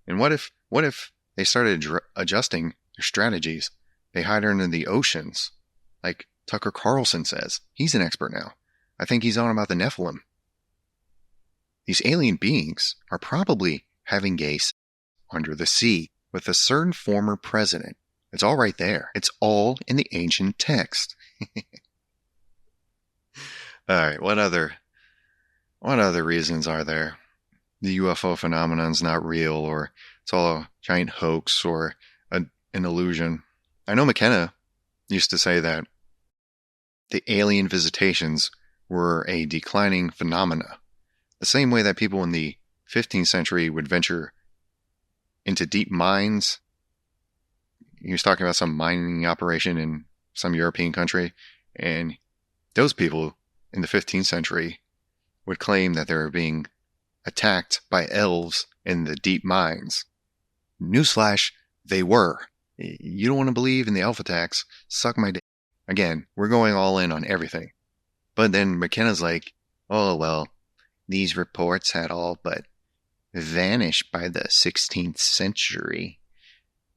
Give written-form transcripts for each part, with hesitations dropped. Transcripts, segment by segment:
And what if they started adjusting their strategies? They hide under the oceans, like Tucker Carlson says. He's an expert now. I think he's on about the Nephilim. These alien beings are probably having gay sex under the sea with a certain former president. It's all right there. It's all in the ancient text. All right, what other reasons are there? The UFO phenomenon's not real, or it's all a giant hoax or an illusion. I know McKenna used to say that the alien visitations were a declining phenomena. The same way that people in the 15th century would venture into deep mines. He was talking about some mining operation in some European country, and those people in the 15th century would claim that they were being attacked by elves in the deep mines. Newsflash, they were. You don't want to believe in the elf attacks? Suck my dick. Again, we're going all in on everything. But then McKenna's like, oh, well, these reports had all but vanished by the 16th century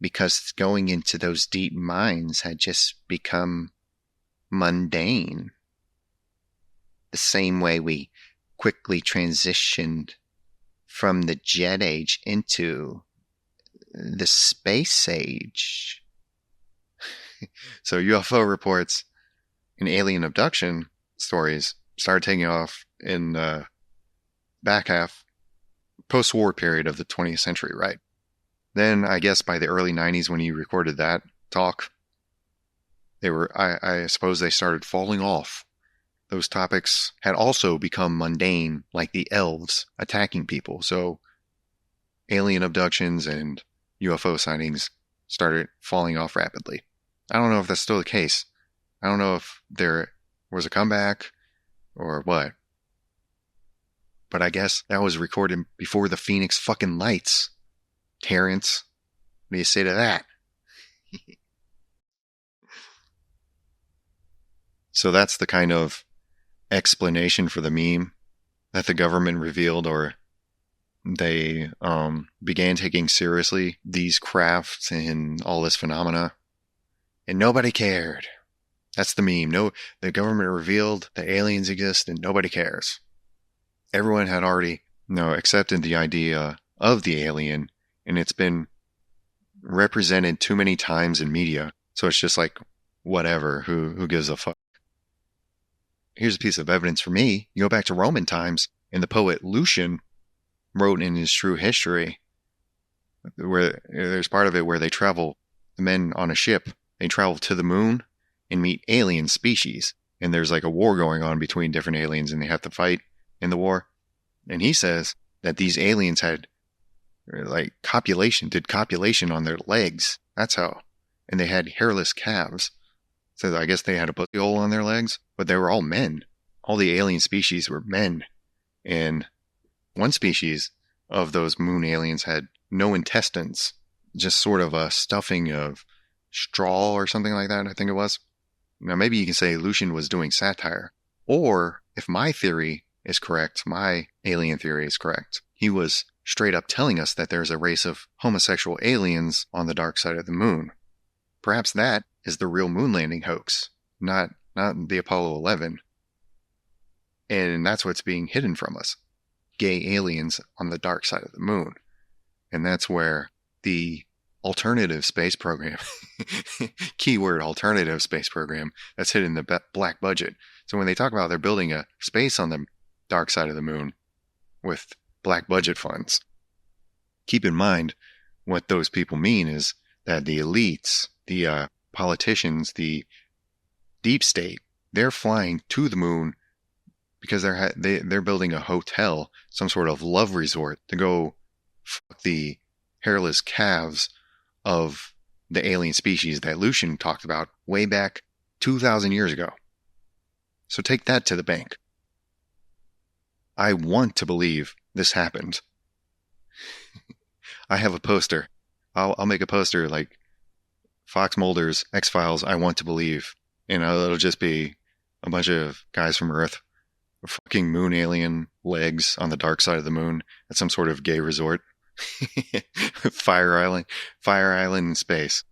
because going into those deep mines had just become mundane. The same way we quickly transitioned from the jet age into the space age. So UFO reports and alien abduction stories started taking off in the back half, post-war period of the 20th century, right? Then I guess by the early 90s when he recorded that talk, they were, I suppose they started falling off. Those topics had also become mundane, like the elves attacking people. So alien abductions and UFO sightings started falling off rapidly. I don't know if that's still the case. I don't know if there was a comeback or what. But I guess that was recorded before the Phoenix fucking lights. Terence, what do you say to that? So that's the kind of explanation for the meme that the government revealed, or they began taking seriously these crafts and all this phenomena, and nobody cared. That's the meme. No, the government revealed that aliens exist and nobody cares. Everyone had already accepted the idea of the alien, and it's been represented too many times in media, so it's just like, whatever, who gives a fuck? Here's a piece of evidence for me. You go back to Roman times, and the poet Lucian wrote in his True History, where there's part of it where they travel, the men on a ship, they travel to the moon and meet alien species, and there's like a war going on between different aliens, and they have to fight in the war. And he says that these aliens had like did copulation on their legs. That's how. And they had hairless calves. So I guess they had a pussy hole on their legs, but they were all men. All the alien species were men. And one species of those moon aliens had no intestines, just sort of a stuffing of straw or something like that, I think it was. Now maybe you can say Lucian was doing satire. Or if my theory is correct, my alien theory is correct, he was straight up telling us that there's a race of homosexual aliens on the dark side of the moon. Perhaps that is the real moon landing hoax, not the Apollo 11. And that's what's being hidden from us. Gay aliens on the dark side of the moon. And that's where the alternative space program, keyword alternative space program, that's hidden in the black budget. So when they talk about they're building a space on the dark side of the moon with black budget funds, keep in mind what those people mean is that the elites, the politicians, the deep state, they're flying to the moon because they're building a hotel, some sort of love resort to go fuck the hairless calves of the alien species that Lucian talked about way back 2,000 years ago. So take that to the bank. I want to believe this happened. I have a poster. I'll make a poster like Fox Mulder's X-Files, I want to believe. And it'll just be a bunch of guys from Earth with fucking moon alien legs on the dark side of the moon at some sort of gay resort. Fire Island, Fire Island in space.